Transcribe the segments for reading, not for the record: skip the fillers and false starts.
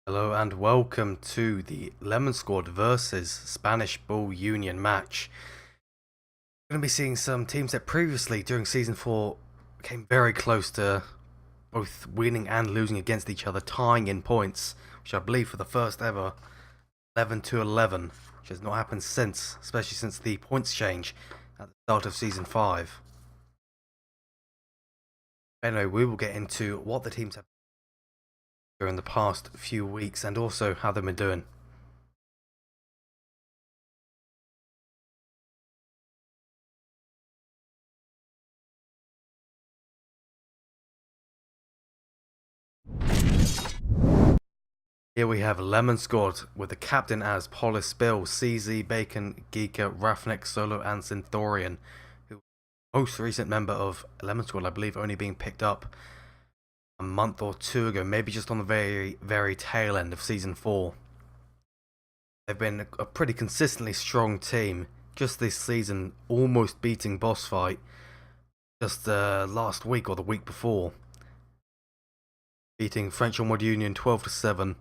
Hello and welcome to the Lemon Squad versus Spanish Bull Union match. We're going to be seeing some teams that previously during Season 4 came very close to both winning and losing against each other, tying in points, which I believe for the first ever 11-11, which has not happened since, especially since the points change at the start of Season 5. Anyway, we will get into what the teams have during the past few weeks and also how they've been doing. Here we have Lemon Squad with the captain as Polis Bill, CZ, Bacon, Geeka, Rafnik, Solo and Synthorian, who was the most recent member of Lemon Squad, I believe only being picked up a month or two ago, maybe just on the very tail end of Season 4. They've been a pretty consistently strong team, just this season almost beating Boss Fight just last week or the week before. Beating French Onward Union 12-7.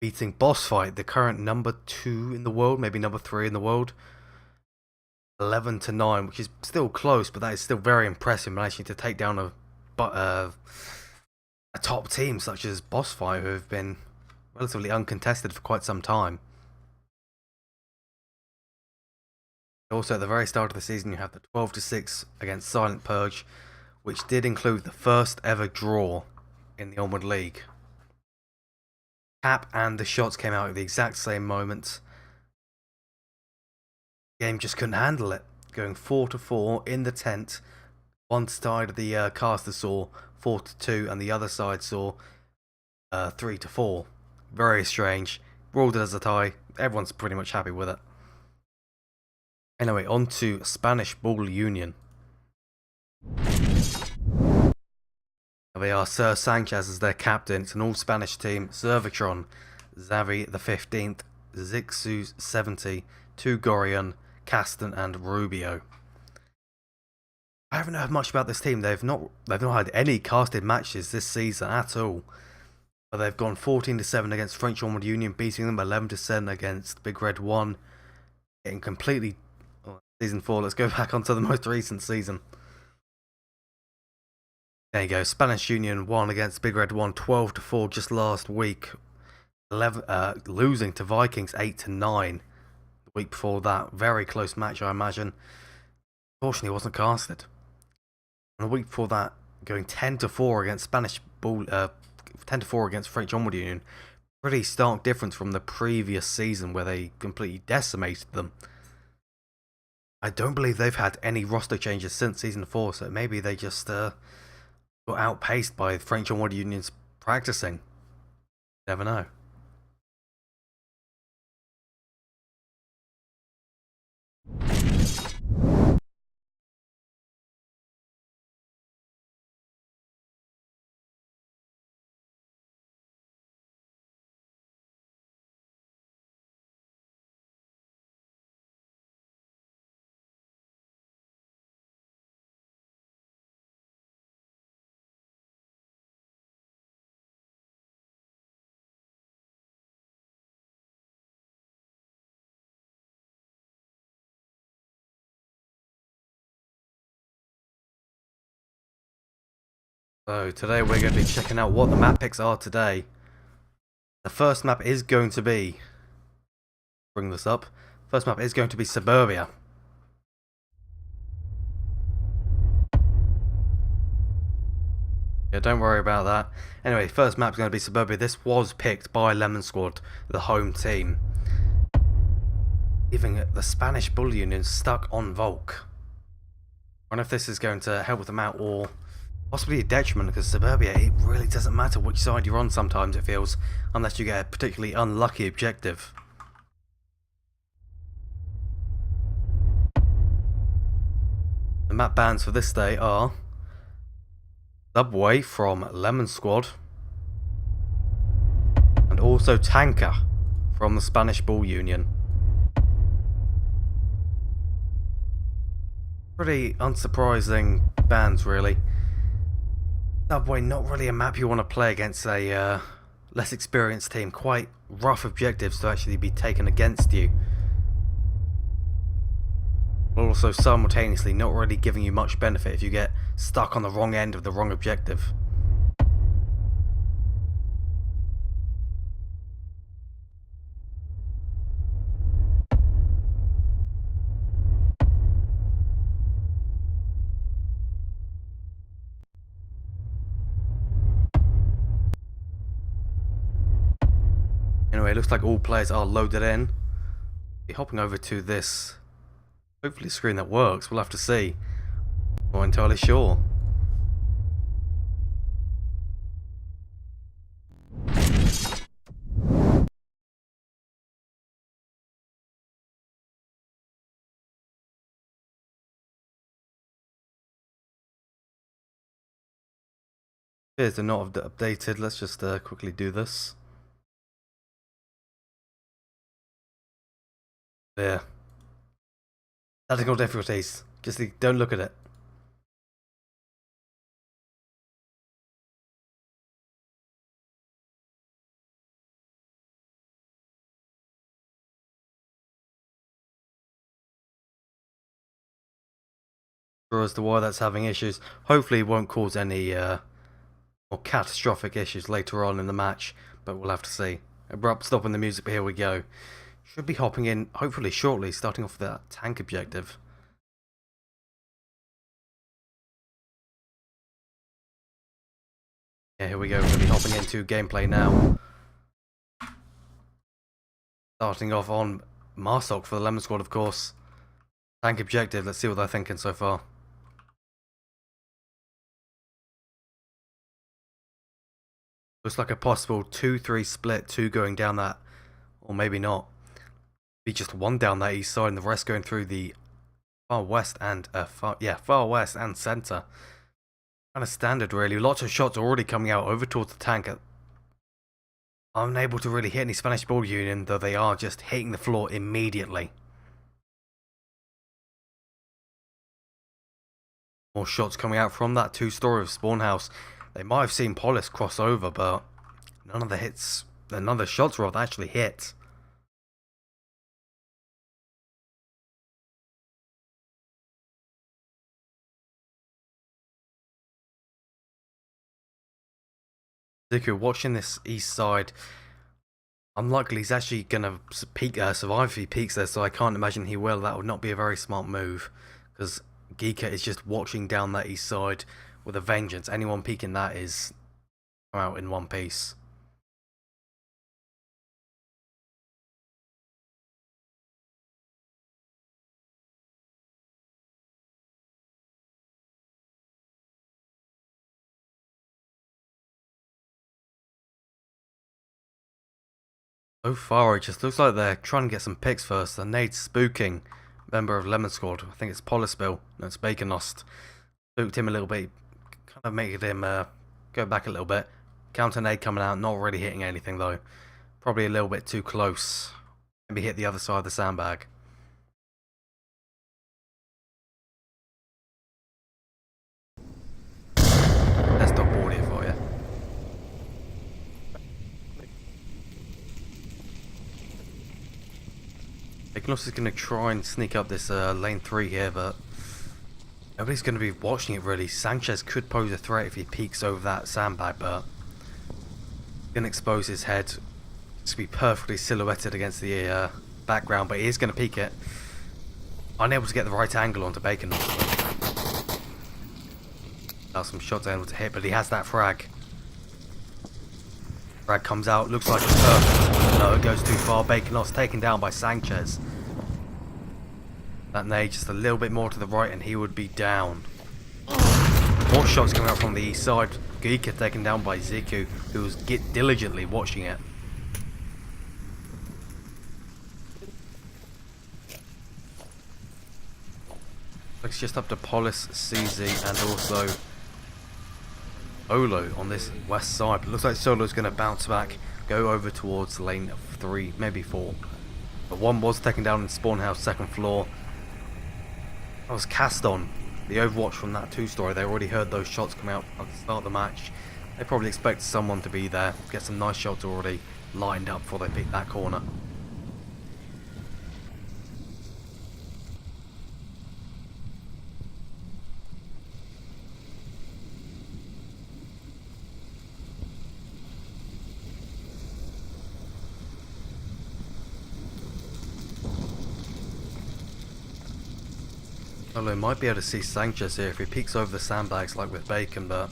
Beating Boss Fight, the current number 2 in the world, maybe number 3 in the world, 11-9, which is still close, but that is still very impressive, managing to take down a top team such as Boss Fight, who have been relatively uncontested for quite some time. Also, at the very start of the season, you have the 12-6 against Silent Purge, which did include the first ever draw in the Onward League. Cap and the shots came out at the exact same moment. The game just couldn't handle it, going 4-4 in the tent. One side of the caster saw 4-2 and the other side saw 3-4. Very strange. Ruled it as a tie. Everyone's pretty much happy with it. Anyway, on to Spanish Bull Union. They are Sir Sanchez as their captain. It's an all-Spanish team. Zervitron, Xavi the 15th, Zixu 70, Tugorian, Caston and Rubio. I haven't heard much about this team. They've not had any casted matches this season at all. But they've gone 14-7 against French Onward Union, beating them 11-7 against Big Red 1. Getting completely... Season 4, let's go back onto the most recent season. There you go, Spanish Union won against Big Red 1, 12-4 just last week. Losing to Vikings 8-9 the week before that. Very close match, I imagine. Fortunately, it wasn't casted. And the week before that, going 10-4 against 10-4 against French Onward Union. Pretty stark difference from the previous season where they completely decimated them. I don't believe they've had any roster changes since Season 4, so maybe they just got outpaced by French Onward Union's practicing. Never know. So today we're going to be checking out what the map picks are today. The first map is going to be... Bring this up. First map is going to be Suburbia. Yeah, don't worry about that. Anyway, first map's going to be Suburbia. This was picked by Lemon Squad, the home team. Leaving the Spanish Bull Union stuck on Volk. I wonder if this is going to help them out or possibly a detriment, because Suburbia, it really doesn't matter which side you're on sometimes, it feels, unless you get a particularly unlucky objective. The map bans for this day are Subway from Lemon Squad and also Tanker from the Spanish Bull Union. Pretty unsurprising bans, really. Subway, not really a map you want to play against a less experienced team. Quite rough objectives to actually be taken against you. But also simultaneously not really giving you much benefit if you get stuck on the wrong end of the wrong objective. Anyway, it looks like all players are loaded in. Be hopping over to this, hopefully, screen that works. We'll have to see. Not entirely sure. Appears to not have updated. Let's just quickly do this. There. Technical difficulties. Just don't look at it. As to why that's having issues. Hopefully it won't cause any more catastrophic issues later on in the match, but we'll have to see. Abrupt stop in the music, but here we go. Should be hopping in hopefully shortly, starting off with that tank objective. Yeah, here we go. We're going to be hopping into gameplay now. Starting off on Marsoc for the Lemon Squad, of course. Tank objective, let's see what they're thinking so far. Looks like a possible 2-3 split, 2 going down that, or maybe not. Be just 1 down that east side and the rest going through the far west and far west and center. Kind of standard, really. Lots of shots already coming out over towards the tank. Unable to really hit any Spanish Bull Union, though they are just hitting the floor immediately. More shots coming out from that 2-story of spawn house. They might have seen Polis cross over, but None of the shots rolled actually hit. Zuko watching this east side. Unlikely he's actually gonna survive if he peeks there, so I can't imagine he will. That would not be a very smart move, because Geeka is just watching down that east side with a vengeance. Anyone peeking that is out in one piece. So far, it just looks like they're trying to get some picks first. The nade's spooking member of Lemon Squad. I think it's Polispill. No, it's Baconost. Spooked him a little bit. Kind of made him go back a little bit. Counter nade coming out. Not really hitting anything, though. Probably a little bit too close. Maybe hit the other side of the sandbag. Desktop audio for you. Baconost is going to try and sneak up this lane 3 here, but nobody's going to be watching it really. Sanchez could pose a threat if he peeks over that sandbag, but he's going to expose his head to be perfectly silhouetted against the background, but he is going to peek it. Unable to get the right angle onto Baconost. Now some shots able to hit, but he has that frag. Frag comes out, looks like it's perfect. No, it goes too far. Baconost taken down by Sanchez. That nade just a little bit more to the right and he would be down. More shots coming out from the east side. Geeka taken down by Ziku, who was diligently watching it. Looks just up to Polis, CZ, and also Olo on this west side. But looks like Solo's going to bounce back, go over towards lane 3, maybe 4. But one was taken down in spawn house, second floor. That was cast on. The Overwatch from that 2-story, they already heard those shots come out at the start of the match. They probably expect someone to be there, get some nice shots already lined up before they pick that corner. Solo might be able to see Sanchez here if he peeks over the sandbags like with Bacon, but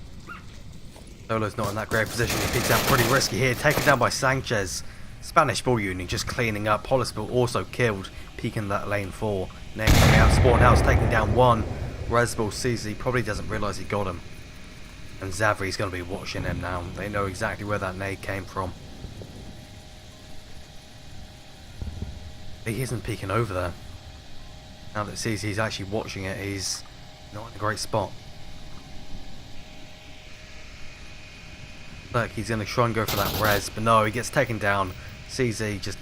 Solo's not in that great position. He peeks out pretty risky here, taken down by Sanchez. Spanish Ball Union just cleaning up. Polispill also killed, peeking that lane 4. Nate coming out, spawn house taking down 1. Resball CZ probably doesn't realise he got him. And Zavri's going to be watching him now. They know exactly where that nade came from. He isn't peeking over there. Now that CZ's actually watching it, he's not in a great spot. Look, he's going to try and go for that res, but no, he gets taken down. CZ just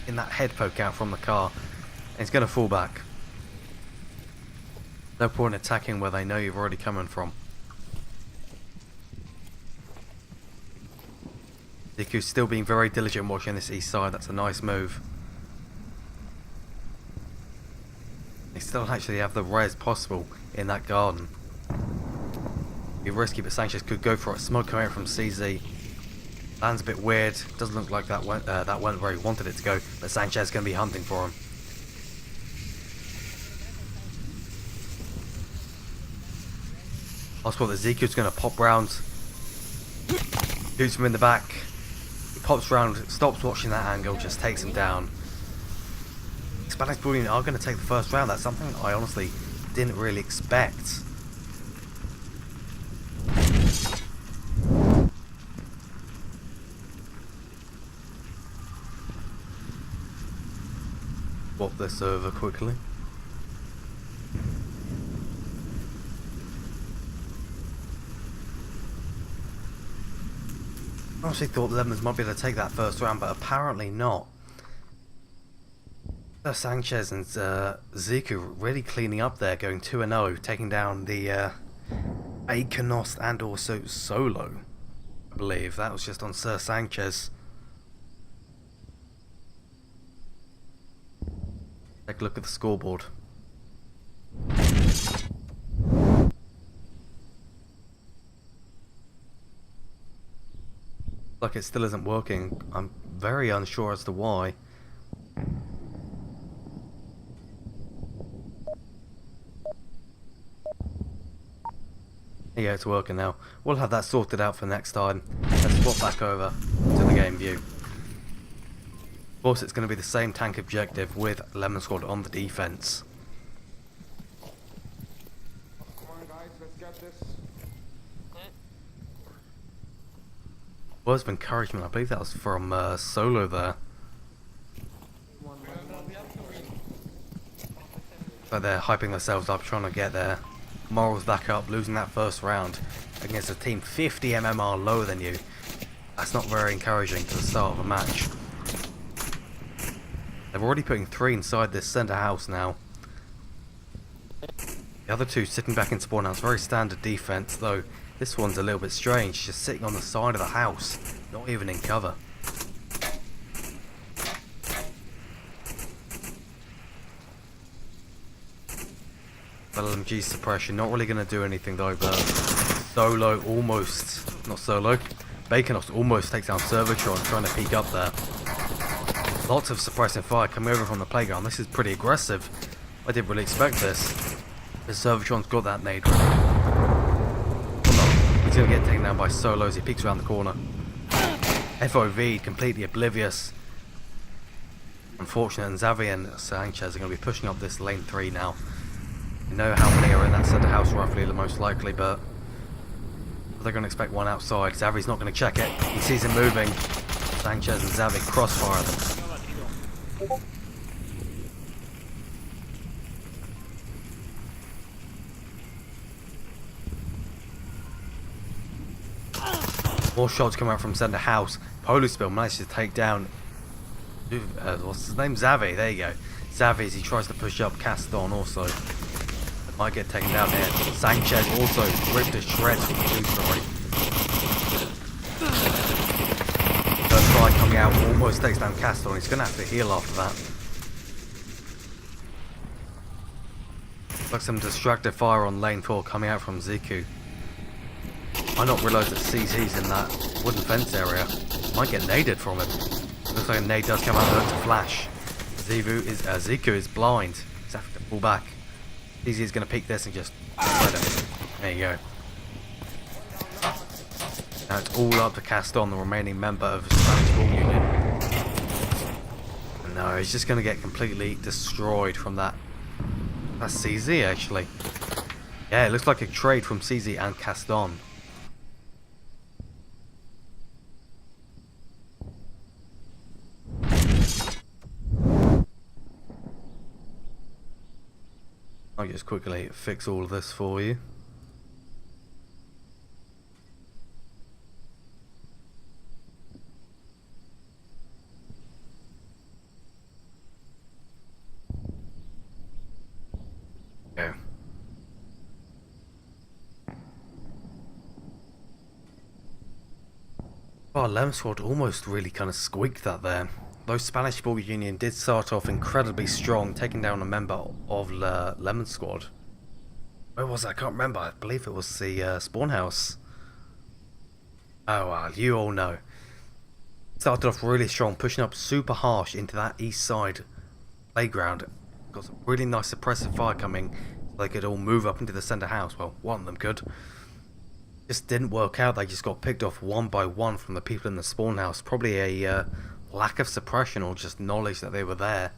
in that head poke out from the car, and he's going to fall back. No point attacking where they know you're already coming from. Diku's still being very diligent watching this east side. That's a nice move. They still actually have the res possible in that garden. Be risky, but Sanchez could go for it. Smoke coming out from CZ. Lands a bit weird. Doesn't look like that went where he wanted it to go. But Sanchez is going to be hunting for him. Possible that Ziku's going to pop round. Shoots him in the back. He pops round, stops watching that angle, just takes him down. Spanish Bullion are going to take the first round. That's something I honestly didn't really expect. Swap this over quickly. I honestly thought the Lemons might be able to take that first round, but apparently not. Sanchez and Ziku really cleaning up there, going 2-0, taking down the Baconost and also Solo. I believe that was just on Sir Sanchez. Take a look at the scoreboard. Like it still isn't working. I'm very unsure as to why. Yeah, it's working now. We'll have that sorted out for next time. Let's swap back over to the game view. Of course, it's going to be the same tank objective with Lemon Squad on the defense. Come on, guys, let's get this. Words of encouragement, I believe that was from Solo there. But they're hyping themselves up, trying to get their morals back up, losing that first round against a team 50 MMR lower than you. That's not very encouraging for the start of a match. They're already putting 3 inside this center house now. The other 2 sitting back in spawn house, very standard defense, though this one's a little bit strange, just sitting on the side of the house, not even in cover. LMG suppression, not really going to do anything though, but Solo almost, not Solo, Baconos almost takes down Servotron trying to peek up there. Lots of suppressing fire coming over from the playground. This is pretty aggressive. I didn't really expect this. The Servotron's got that nade. He's going to get taken down by Solo as he peeks around the corner. FOV completely oblivious. Unfortunate, and Xavi and Sanchez are going to be pushing up this lane 3 now. You know how many are in that center house roughly, the most likely, but they're going to expect one outside. Xavi's not going to check it. He sees him moving. Sanchez and Xavi crossfire them. More shots come out from center house. Poluspill manages to take down what's his name? Xavi, there you go. Xavi as he tries to push up Caston also. Might get taken down there. Sanchez also ripped to shreds from the 2-story. Third try coming out, almost takes down Caston. He's going to have to heal after that. Looks like some destructive fire on lane 4 coming out from Ziku. I not realise that CZ's in that wooden fence area. Might get naded from him. Looks like a nade does come out and to flash. Ziku is blind. He's having to pull back. CZ is going to peek this and just let him. There you go. Now it's all up to Caston, the remaining member of the Spanish Ball Union. No, he's just going to get completely destroyed from that. That's CZ actually. Yeah, it looks like a trade from CZ and Caston. I'll just quickly fix all of this for you. Okay. Oh, Lemon Squad almost really kind of squeaked that there. Though Spanish Ball Union did start off incredibly strong, taking down a member of Lemon Squad. Where was that? I can't remember. I believe it was the spawn house. Oh well, you all know. Started off really strong, pushing up super harsh into that east side playground. Got some really nice suppressive fire coming, so they could all move up into the center house. Well, one of them could. Just didn't work out. They just got picked off one by one from the people in the spawn house. Probably a lack of suppression or just knowledge that they were there.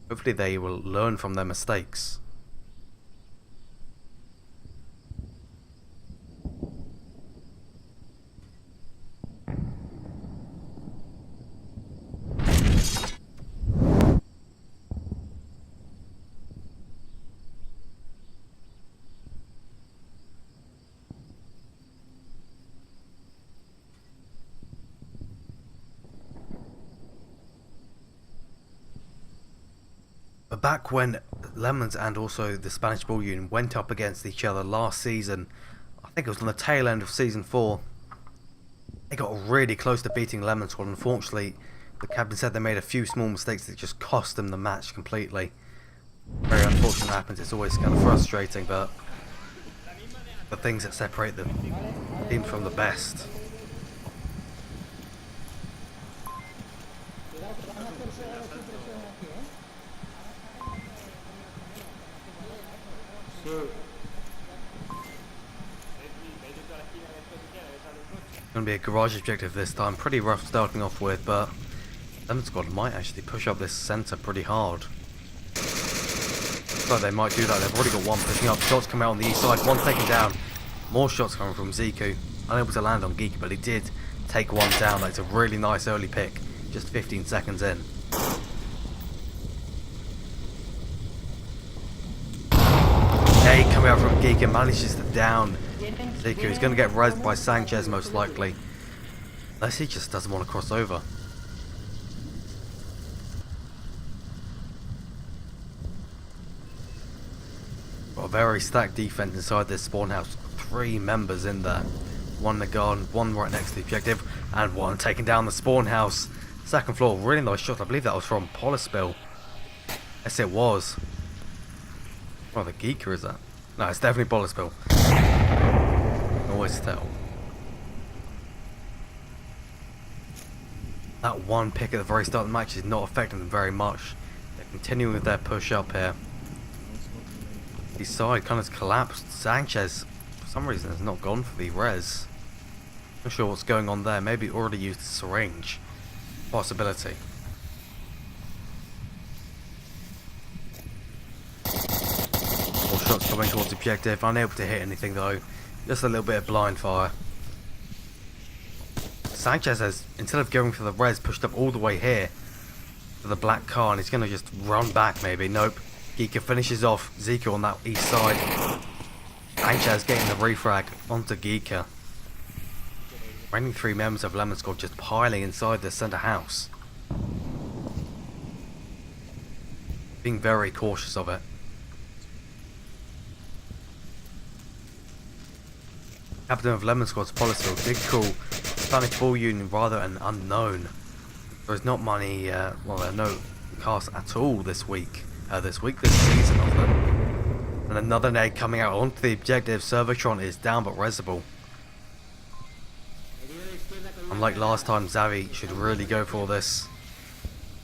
Hopefully they will learn from their mistakes. But back when Lemons and also the Spanish Ball Union went up against each other last season, I think it was on the tail end of season 4, They got really close to beating Lemon Squad. Unfortunately, the captain said they made a few small mistakes that just cost them the match completely. Very unfortunate happens. It's always kind of frustrating, but the things that separate the teams from the best. Going to be a garage objective this time. Pretty rough starting off with, but Lemon Squad might actually push up this centre pretty hard. Looks like they might do that. They've already got one pushing up. Shots coming out on the east side. One taken down. More shots coming from Ziku. Unable to land on Geek, but he did take one down. That's a really nice early pick. Just 15 seconds in. Hey, coming out from Geek and manages to down Ziku. He's going to get rezzed by Sanchez most likely. Unless he just doesn't want to cross over. Got a very stacked defense inside this spawn house. 3 members in there. One in the garden, one right next to the objective, and one taking down the spawn house. Second floor, really nice shot. I believe that was from Polispill. Yes, it was. Oh, the Geeker is that? No, it's definitely Polispill. Always tell. That one pick at the very start of the match is not affecting them very much. They're continuing with their push up here. His side kind of collapsed. Sanchez, for some reason, has not gone for the res. Not sure what's going on there. Maybe already used the syringe. Possibility. More shots coming towards objective. Unable to hit anything though. Just a little bit of blind fire. Sanchez has, instead of going for the res, pushed up all the way here for the black car, and he's going to just run back maybe. Nope. Geeka finishes off Zico on that east side. Sanchez getting the refrag onto Geeka. Remaining 3 members of Lemon Squad just piling inside the centre house. Being very cautious of it. Captain of Lemon Squad's policy did call Spanish Ball Union rather an unknown. There's not many, well, there are no casts at all this season of them. And another nade coming out onto the objective. Servotron is down but resable. Unlike last time, Xavi should really go for this.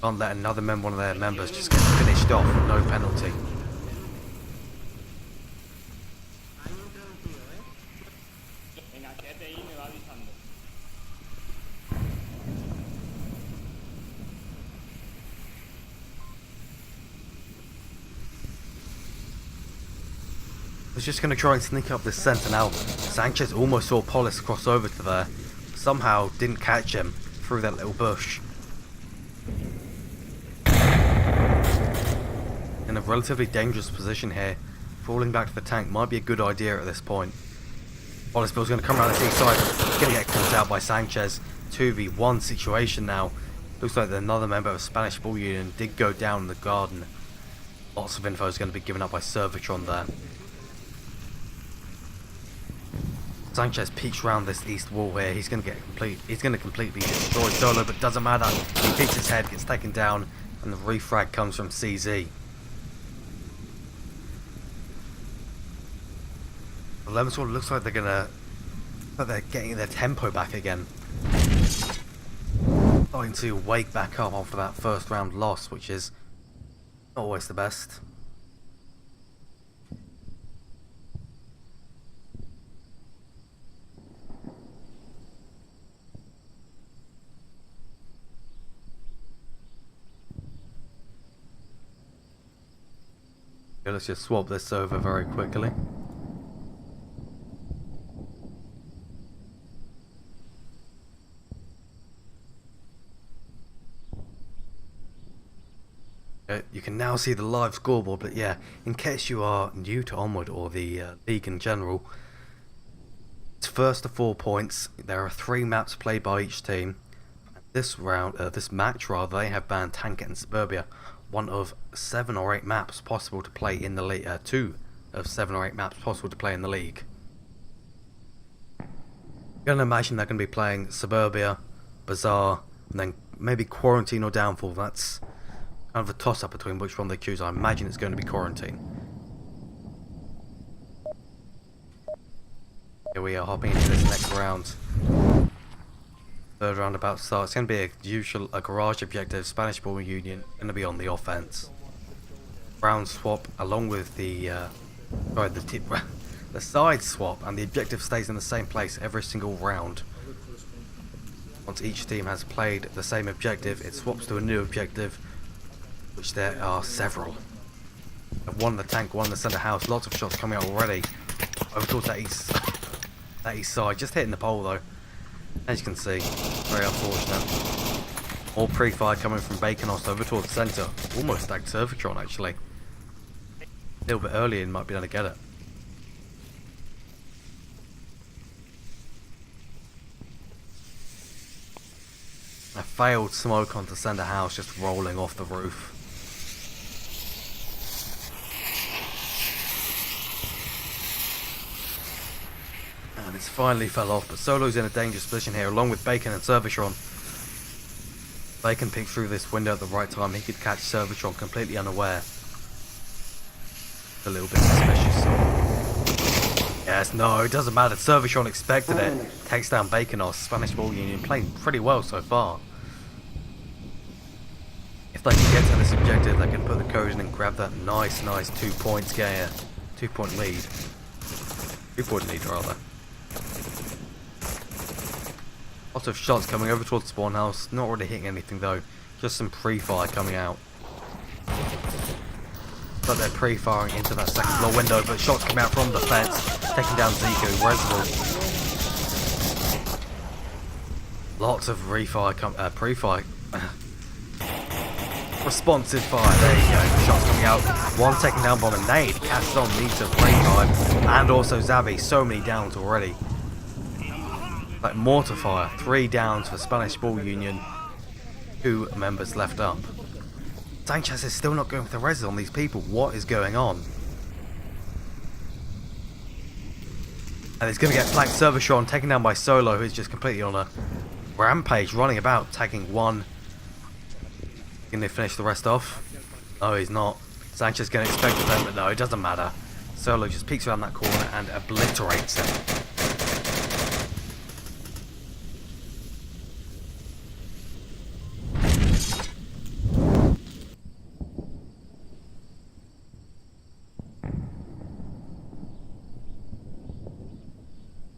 Can't let another one of their members just get finished off with no penalty. Was just going to try and sneak up this centre now. Sanchez almost saw Polis cross over to there. Somehow didn't catch him through that little bush. In a relatively dangerous position here. Falling back to the tank might be a good idea at this point. Polispill's going to come around the east side. He's going to get caught out by Sanchez. 2v1 situation now. Looks like another member of Spanish Ball Union did go down in the garden. Lots of info is going to be given up by Servotron there. Sanchez peeks around this east wall here. He's going to completely destroy Solo, but doesn't matter. He peeks his head, gets taken down, and the refrag comes from CZ. The Lemon Squad looks like they're getting their tempo back again. Starting to wake back up after that first round loss, which is not always the best. Okay, let's just swap this over very quickly. You can now see the live scoreboard, but yeah, in case you are new to Onward or the league in general, it's first to 4 points. There are 3 maps played by each team. This match, they have banned Tanket and Suburbia, one of 7 or 8 maps possible to play in the league. 2 of 7 or 8 maps possible to play in the league. Gonna imagine they're gonna be playing Suburbia, Bazaar, and then maybe Quarantine or Downfall. That's kind of a toss-up between which one they choose. I imagine it's going to be Quarantine. Here we are hopping into this next round. Third roundabout start. It's going to be a garage objective. Spanish Ball Union going to be on the offense. Round swap along with the the side swap, and the objective stays in the same place every single round. Once each team has played the same objective, it swaps to a new objective, which there are several. One in the tank, one in the center house. Lots of shots coming out already. Over towards that east side. Just hitting the pole though. As you can see, very unfortunate. More pre-fire coming from Baconos over towards the center. Almost stacked Servatron actually. A little bit earlier and might be able to get it. A failed smoke onto center house, just rolling off the roof. And it's finally fell off, but Solo's in a dangerous position here, along with Bacon and Servatron. Bacon picked through this window at the right time. He could catch Servatron completely unaware. A little bit suspicious. Yes, no, it doesn't matter. Servatron expected it. Takes down Baconos. Spanish Ball Union playing pretty well so far. If they can get to this objective, they can put the code in and grab that nice 2 points game. 2 point lead. 3 point lead rather. Lots of shots coming over towards the spawn house. Not really hitting anything though. Just some pre-fire coming out. But they're pre-firing into that second floor window, but shots come out from the fence, taking down Zico, Reservoir. Lots of pre-fire. Responsive fire, there you go. Shots coming out. One taken down by a nade. Caston needs a revive. And also Zabi. So many downs already. Like mortar fire. 3 downs for Spanish Ball Union. 2 members left up. Sanchez is still not going with the res on these people. What is going on? And it's going to get flanked. Servatron taken down by Solo, who's just completely on a rampage, running about, tagging one. Can they finish the rest off? No, he's not. Sanchez going to expect them, but no, it doesn't matter. Solo just peeks around that corner and obliterates him.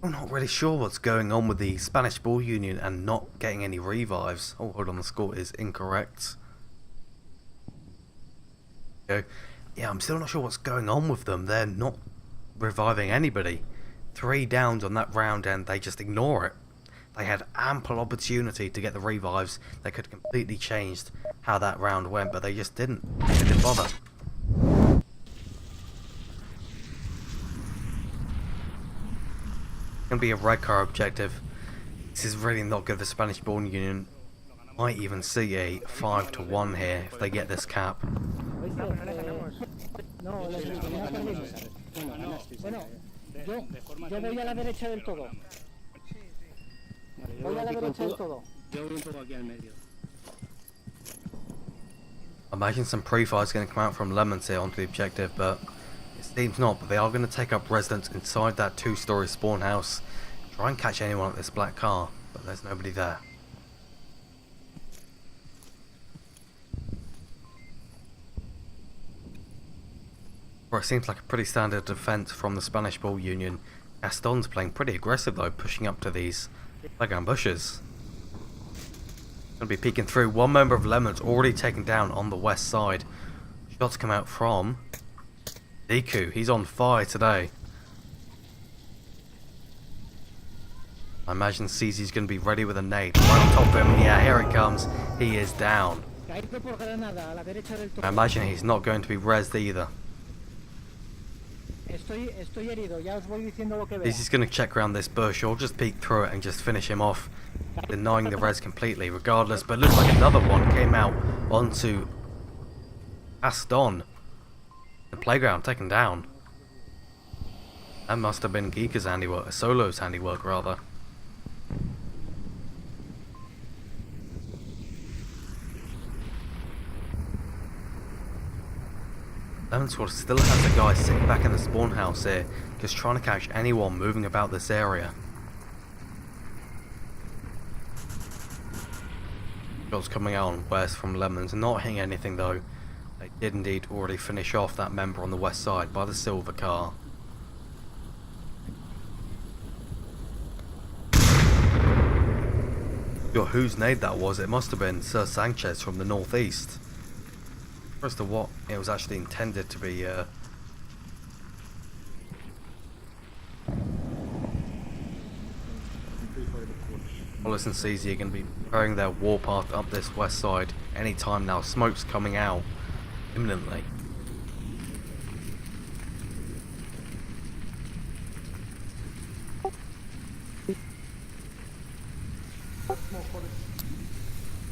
I'm not really sure what's going on with the Spanish Ball Union and not getting any revives. Oh, hold on, the score is incorrect. Okay. Yeah, I'm still not sure what's going on with them. They're not reviving anybody. 3 downs on that round and they just ignore it. They had ample opportunity to get the revives. They could have completely changed how that round went, but they just didn't. They didn't bother. Going to be a red car objective. This is really not good for Spanish Ball Union. Might even see a 5-1 here if they get this cap. I imagine some pre-fire is going to come out from Lemons here onto the objective, but it seems not. But they are going to take up residence inside that 2-story spawn house. Try and catch anyone at this black car, but there's nobody there. Well, it seems like a pretty standard defense from the Spanish Ball Union. Gaston's playing pretty aggressive though, pushing up to these background bushes. Gonna be peeking through. One member of Lemons already taken down on the west side. Shots come out from Deku. He's on fire today. I imagine CZ's going to be ready with a nade. Right on top of him. Yeah, here it comes. He is down. I imagine he's not going to be rezzed either. He's just going to check around this bush or just peek through it and just finish him off, denying the res completely regardless. But it looks like another one came out onto Aston. The playground taken down. That must have been Geeka's handiwork, Solo's handiwork rather. Lemon Squad still has the guy sitting back in the spawn house here, just trying to catch anyone moving about this area. Shots coming out on west from Lemons, not hitting anything though. They did indeed already finish off that member on the west side by the silver car. Sure whose nade that was, it must have been Sir Sanchez from the northeast. As to what it was actually intended to be, Wallace and CZ are going to be preparing their warpath up this west side anytime now. Smoke's coming out imminently.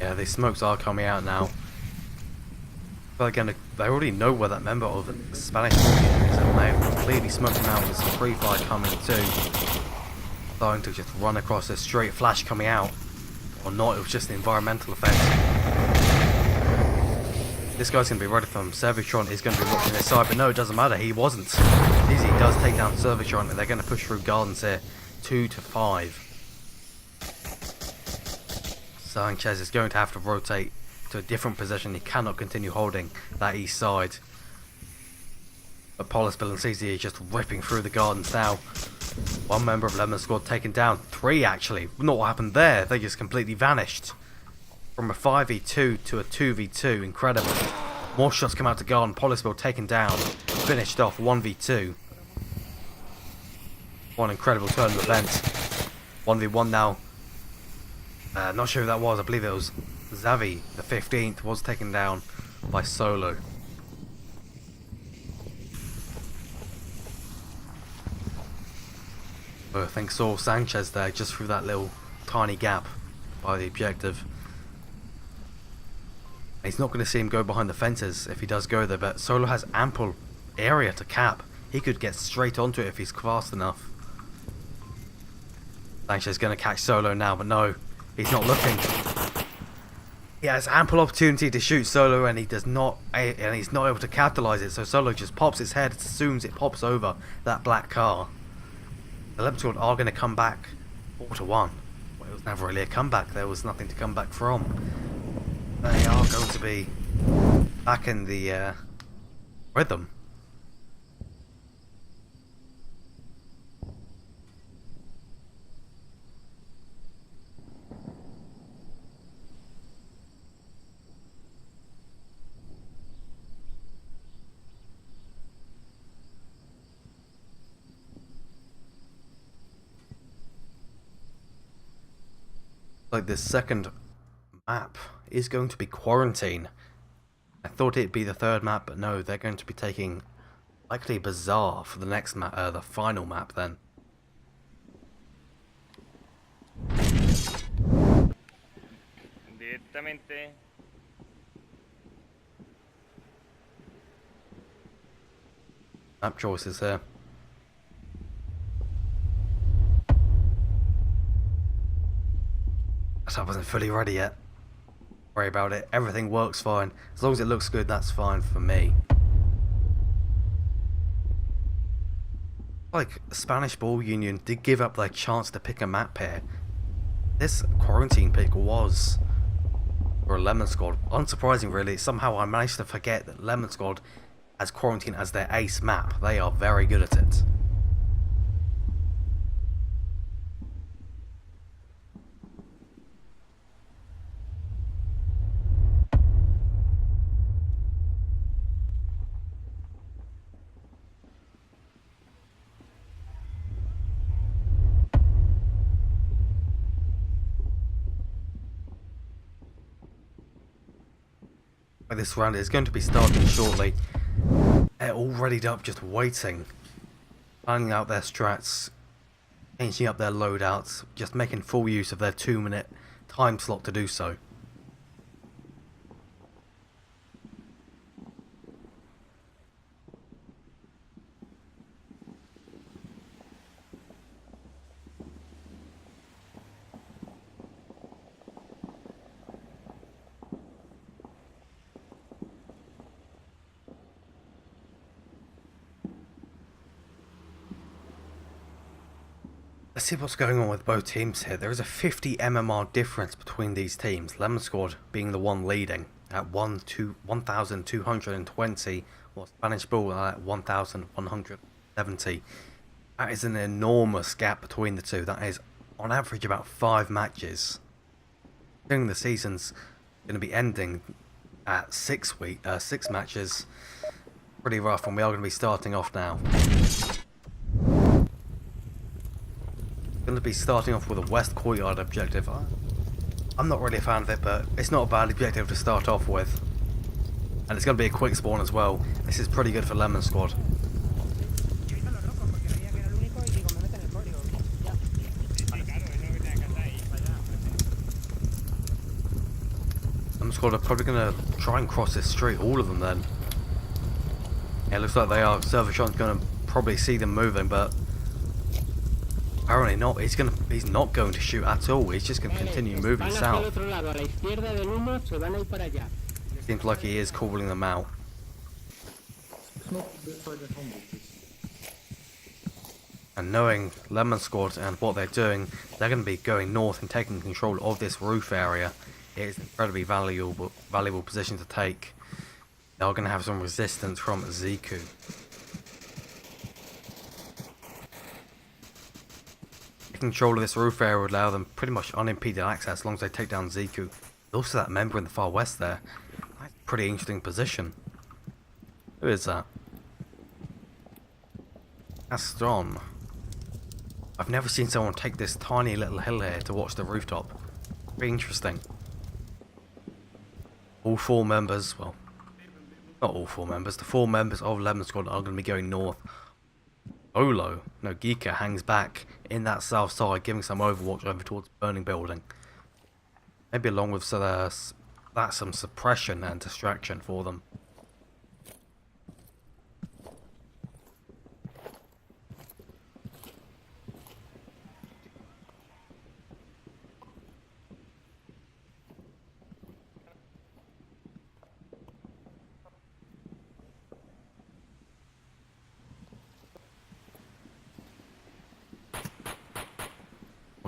Yeah, these smokes are coming out now. But again, they already know where that member of the Spanish is, and they've completely smoked him out with some free fire coming too. Starting to just run across this straight flash coming out. Or not, it was just the environmental effect. This guy's going to be ready for him. Servitron is going to be watching this side, but no, it doesn't matter, he wasn't. Easy does take down Servitron, and they're going to push through gardens here. 2 to 5. Sanchez is going to have to rotate to a different position. He cannot continue holding that east side. But Polisbill and CZ are just ripping through the gardens now. One member of Lemon Squad taken down. 3 actually. Not what happened there. They just completely vanished. From a 5v2 to a 2v2. Incredible. More shots come out to garden. Polisbill taken down. Finished off 1v2. One incredible turn of events. 1v1 now. Not sure who that was. I believe it was Xavi, the 15th, was taken down by Solo. I think saw Sanchez there just through that little tiny gap by the objective. He's not going to see him go behind the fences if he does go there, but Solo has ample area to cap. He could get straight onto it if he's fast enough. Sanchez is going to catch Solo now, but no, he's not looking. He has ample opportunity to shoot Solo, and he does not, and he's not able to capitalize it. So Solo just pops his head as soon as it pops over that black car. The Lemon Squad are going to come back 4 to 1. Well, it was never really a comeback. There was nothing to come back from. They are going to be back in the rhythm. Like this second map is going to be Quarantine. I thought it'd be the third map, but no, they're going to be taking likely Bazaar for the next map, the final map then. Directamente. Map choices here. I wasn't fully ready yet. Don't worry about it. Everything works fine. As long as it looks good, that's fine for me. Like, Spanish Ball Union did give up their chance to pick a map here. This Quarantine pick was for a Lemon Squad. Unsurprising, really. Somehow I managed to forget that Lemon Squad has Quarantine as their ace map. They are very good at it. This round is going to be starting shortly. They're all readied up, just waiting, planning out their strats, changing up their loadouts, just making full use of their 2-minute time slot to do so. Let's see what's going on with both teams here. There is a 50 MMR difference between these teams. Lemon Squad being the one leading at 1,220, while Spanish Bull at 1,170. That is an enormous gap between the two. That is on average about 5 matches. During the season's going to be ending at 6 matches. Pretty rough, and we are going to be starting off now. Going to be starting off with a West Courtyard objective. I'm not really a fan of it, but it's not a bad objective to start off with. And it's going to be a quick spawn as well. This is pretty good for Lemon Squad. Lemon Squad are probably going to try and cross this street, all of them then. Yeah, it looks like they are. Servershot's going to probably see them moving, but apparently not. He's not going to shoot at all. He's just going to continue moving south. Seems like he is calling them out. And knowing Lemon Squad and what they're doing, they're going to be going north and taking control of this roof area. It is an incredibly valuable position to take. They're going to have some resistance from Ziku. Control of this roof area would allow them pretty much unimpeded access as long as they take down Ziku. Also that member in the far west there. That's a pretty interesting position. Who is that? Gaston. I've never seen someone take this tiny little hill here to watch the rooftop. Pretty interesting. All 4 members, well, not all 4 members, the 4 members of Lemon Squad are going to be going north. Geeka hangs back in that south side, giving some overwatch over towards Burning Building. Maybe along with some suppression and distraction for them.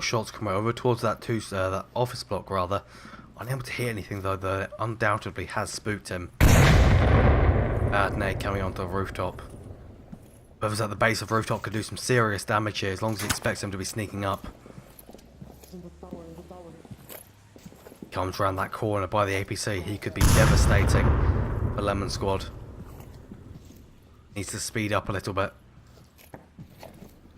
Shots come over towards that office block rather. Unable to hear anything though. That undoubtedly has spooked him. Bad nade coming onto the rooftop. Whoever's at the base of rooftop could do some serious damage here as long as he expects him to be sneaking up. Comes around that corner by the APC. He could be devastating for Lemon Squad. Needs to speed up a little bit.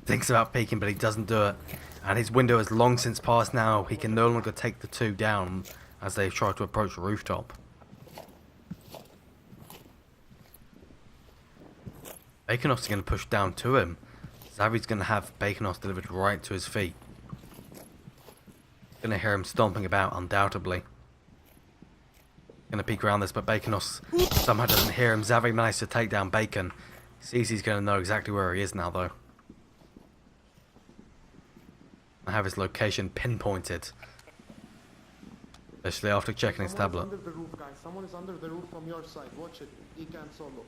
Thinks about peeking, but he doesn't do it. And his window has long since passed now. He can no longer take the 2 down as they try to approach the rooftop. Baconov's going to push down to him. Zavi's going to have Baconov delivered right to his feet. Going to hear him stomping about, undoubtedly. Going to peek around this, but Baconov somehow doesn't hear him. Zavi managed to take down Bacon. Sees he's going to know exactly where he is now, though. I have his location pinpointed. Especially after checking his tablet. Under the roof, guys. Someone is under the roof from your side. Watch it. He can solo.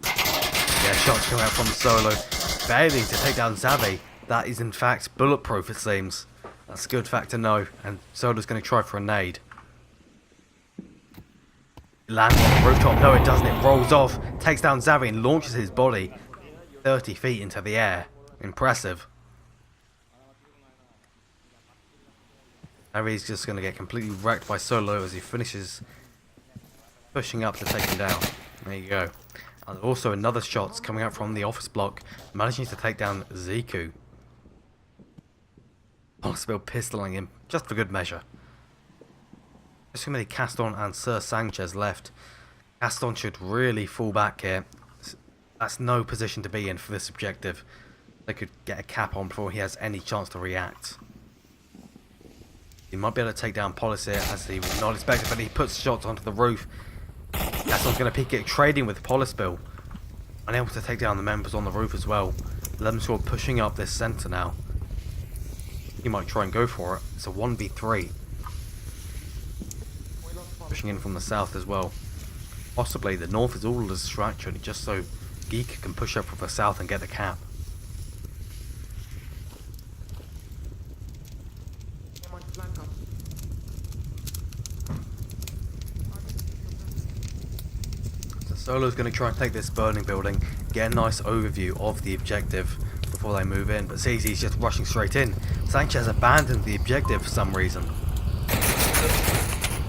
Yeah, shots coming out from Solo. Failing to take down Zavi. That is in fact bulletproof, it seems. That's a good fact to know. And Solo's going to try for a nade. Lands on the rooftop. No, it doesn't. It rolls off. Takes down Zavi and launches his body 30 feet into the air. Impressive. Zavi's just going to get completely wrecked by Solo as he finishes pushing up to take him down. There you go. And also another shot's coming out from the office block, managing to take down Ziku. Possible pistoling him, just for good measure. There's too many Gaston and Sir Sanchez left. Gaston should really fall back here. That's no position to be in for this objective. They could get a cap on before he has any chance to react. He might be able to take down Polis here, as he was not expected, but he puts shots onto the roof. Gaston's going to peek it, trading with Polisbill. Unable to take down the members on the roof as well. Lemon Squad pushing up this centre now. He might try and go for it. It's a 1v3. Pushing in from the south as well. Possibly the north is all a distraction, just so Geek can push up from the south and get the cap. Solo's going to try and take this burning building, get a nice overview of the objective before they move in, but CZ's just rushing straight in. Sanchez abandoned the objective for some reason.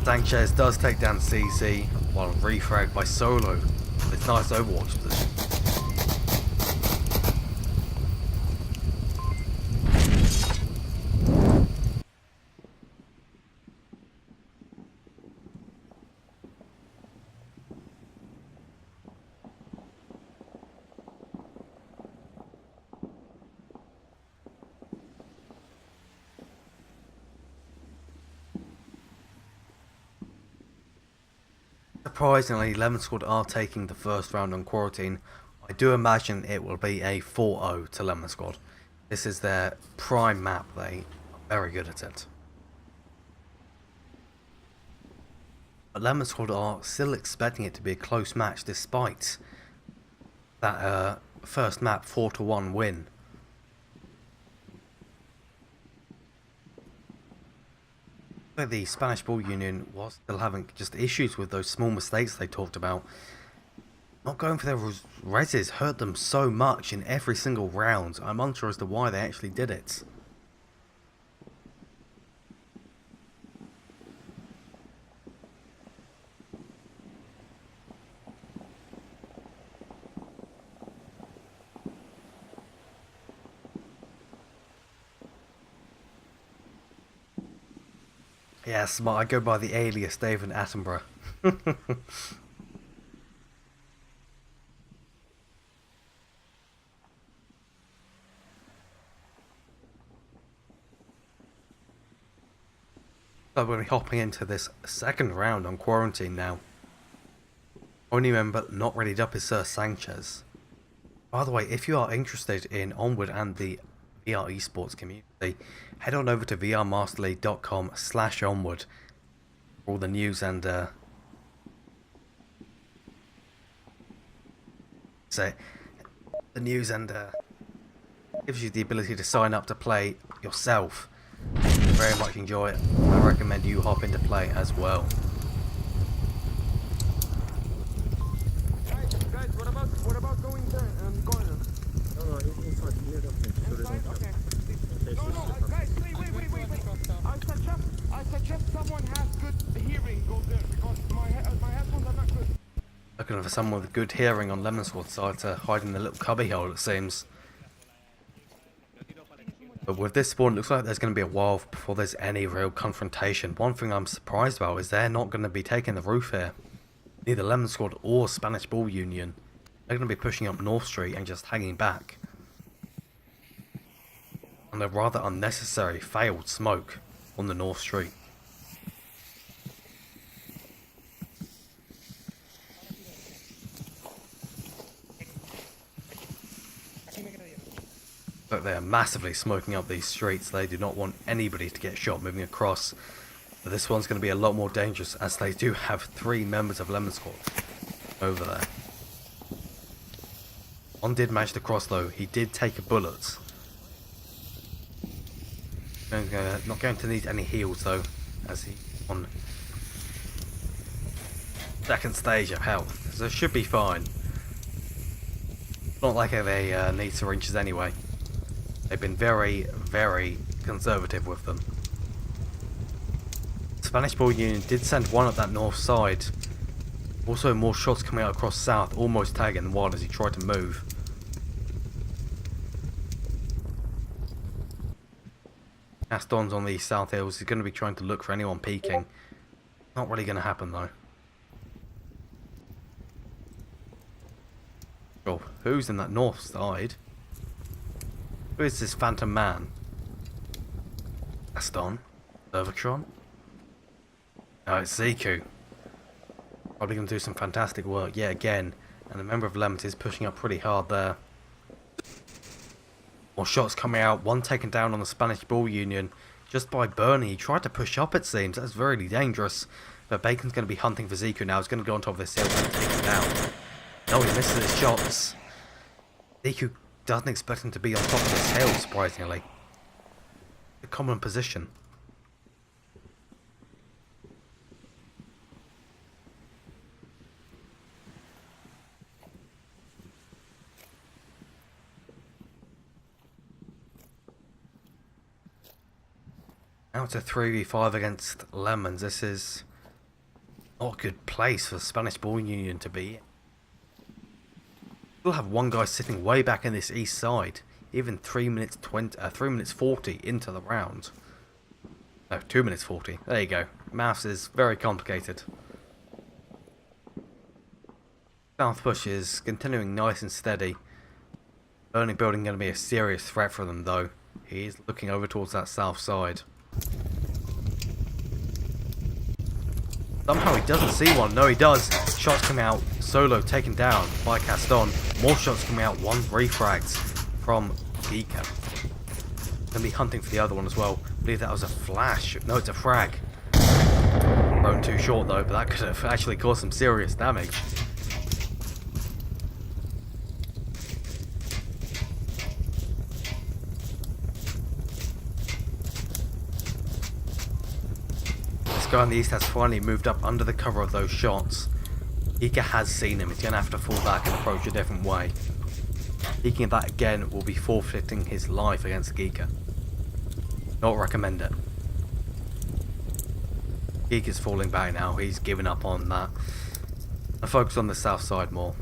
Sanchez does take down CZ while refragged by Solo. It's nice Overwatch position. Surprisingly, Lemon Squad are taking the first round on Quarantine. I do imagine it will be a 4-0 to Lemon Squad. This is their prime map, they are very good at it. But Lemon Squad are still expecting it to be a close match despite that first map 4-1 win. But the Spanish Ball Union was still having just issues with those small mistakes they talked about. Not going for their reses hurt them so much in every single round. I'm unsure as to why they actually did it. Yes, I go by the alias David Attenborough. So we're hopping into this second round on Quarantine now. Only member not readied up is Sir Sanchez. By the way, if you are interested in Onward and the VR esports community, head on over to vrmasterleague.com/onward for all the news and the news and gives you the ability to sign up to play yourself. Very much enjoy it. I recommend you hop into play as well. Guys, what about going there and corner? No, inside here, definitely. So Inside? Okay. No, guys, wait. I suggest someone has good hearing go there because my headphones are not good. Looking for someone with good hearing on Lemon Squad side to hide in the little cubby hole, it seems. But with this spawn, it looks like there's going to be a while before there's any real confrontation. One thing I'm surprised about is they're not going to be taking the roof here. Neither Lemon Squad or Spanish Ball Union. They're going to be pushing up North Street and just hanging back. And a rather unnecessary failed smoke on the North Street. But they are massively smoking up these streets. They do not want anybody to get shot moving across. But this one's going to be a lot more dangerous as they do have 3 members of Lemon Squad over there. One did manage to cross though. He did take a bullet. Not going to need any heals though, as he on second stage of health. So it should be fine. Not like they need syringes anyway. They've been very, very conservative with them. Spanish Ball Union did send one up that north side. Also more shots coming out across south, almost tagging one as he tried to move. Aston's on the south hills. He's going to be trying to look for anyone peeking. Not really going to happen though. Oh, who's in that north side? Who is this phantom man? Aston? Servatron? No, it's Ziku. Probably going to do some fantastic work yet again. And a member of Lemon is pushing up pretty hard there. More shots coming out. One taken down on the Spanish Ball Union just by Bernie. He tried to push up, it seems. That's very dangerous. But Bacon's going to be hunting for Ziku now. He's going to go on top of this hill and take him down. No, he misses his shots. Ziku doesn't expect him to be on top of this hill, surprisingly. A common position. Now to 3v5 against Lemons. This is not a good place for the Spanish Ball Union to be. We'll have one guy sitting way back in this east side, even 3 minutes 40 into the round. No, 2 minutes 40. There you go. Maths is very complicated. South push is continuing nice and steady. Burning building going to be a serious threat for them though. He's looking over towards that south side. Somehow he doesn't see one. No, he does. Shots coming out. Solo taken down by Caston. More shots coming out. One refrags from Geeka. Gonna be hunting for the other one as well. I believe that was a flash. No, it's a frag. Thrown too short though, but that could have actually caused some serious damage. This guy on the east has finally moved up under the cover of those shots. Geeka has seen him. He's going to have to fall back and approach a different way. Speaking of that again, will be forfeiting his life against Geeka. Not recommend it. Geeka's falling back now. He's given up on that. I focus on the south side more.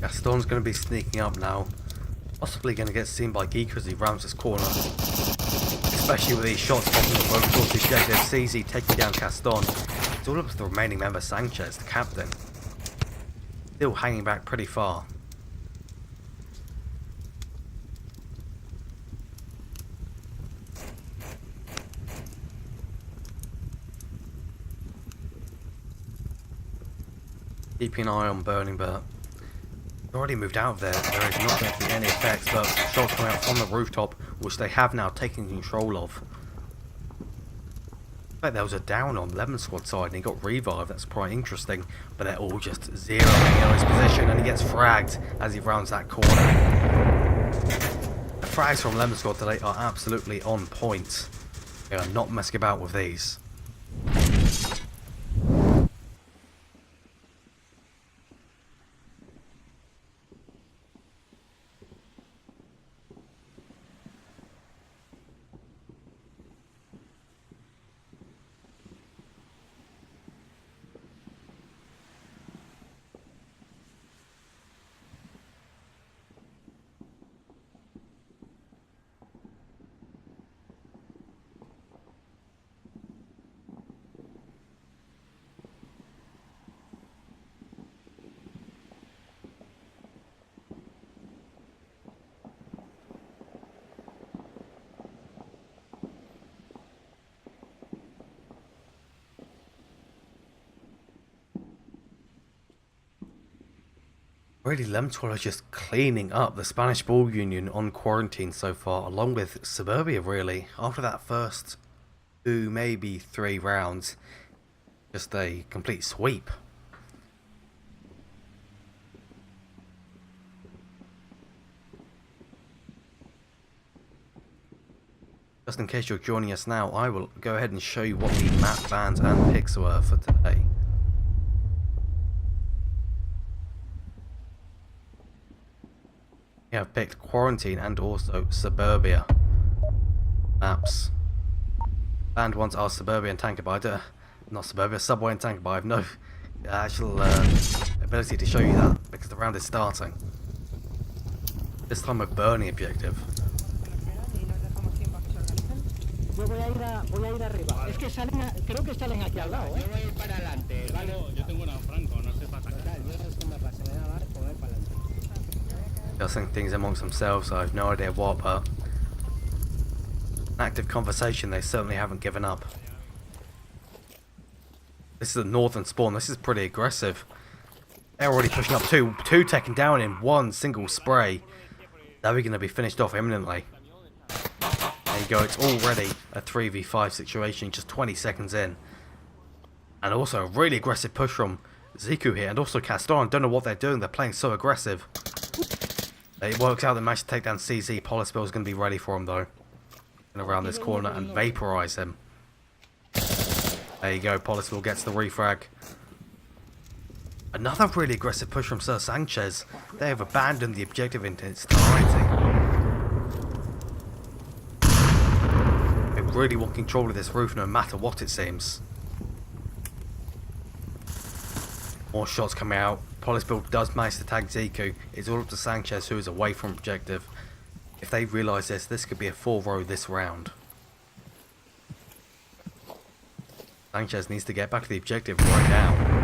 Gaston's going to be sneaking up now. Possibly going to get seen by Geeka as he rounds this corner. Especially with these shots popping up over towards the objective. CZ taking down Gaston. It's all up to the remaining member, Sanchez, the captain. Still hanging back pretty far. Keeping an eye on Burning, but already moved out of there. There is not going to be any effects, but shots coming out from the rooftop, which they have now taken control of. In fact, there was a down on Lemon Squad side and he got revived. That's quite interesting, but they're all just zeroing in his position and he gets fragged as he rounds that corner. The frags from Lemon Squad today are absolutely on point. They are not messing about with these. Really, Lemon Squad are just cleaning up the Spanish Ball Union on quarantine so far, along with Suburbia really. After that first 2, maybe 3 rounds, just a complete sweep. Just in case you're joining us now, I will go ahead and show you what the map bans and picks were for today. We have picked Quarantine and also Suburbia maps. Banned ones are Suburbia and Tankerby. Not Suburbia, Subway and Tankerby. I have no actual ability to show you that because the round is starting. This time we're burning objective. Yo voy a ir arriba. Es que salen, creo que salen aquí al lado, ¿eh? Yo voy a ir para adelante, ¿vale? Yo tengo una franco, no sé para acá. Yo no sé qué me pasa, me da barco, voy para adelante. Discussing things amongst themselves, I have no idea what, but an active conversation they certainly haven't given up. This is a northern spawn, this is pretty aggressive. They're already pushing up two taken down in one single spray. They're going to be finished off imminently. There you go, it's already a 3v5 situation just 20 seconds in. And also a really aggressive push from Ziku here and also Caston. I don't know what they're doing, they're playing so aggressive. It works out that managed to take down CZ. Polyspill is going to be ready for him though. And around this corner and vaporize him. There you go, Polyspill gets the refrag. Another really aggressive push from Sir Sanchez. They have abandoned the objective in its entirety. They really want control of this roof no matter what it seems. More shots coming out. Polyspill does manage to tag Ziku. It's all up to Sanchez, who is away from objective. If they realise this could be a 4-row this round. Sanchez needs to get back to the objective right now.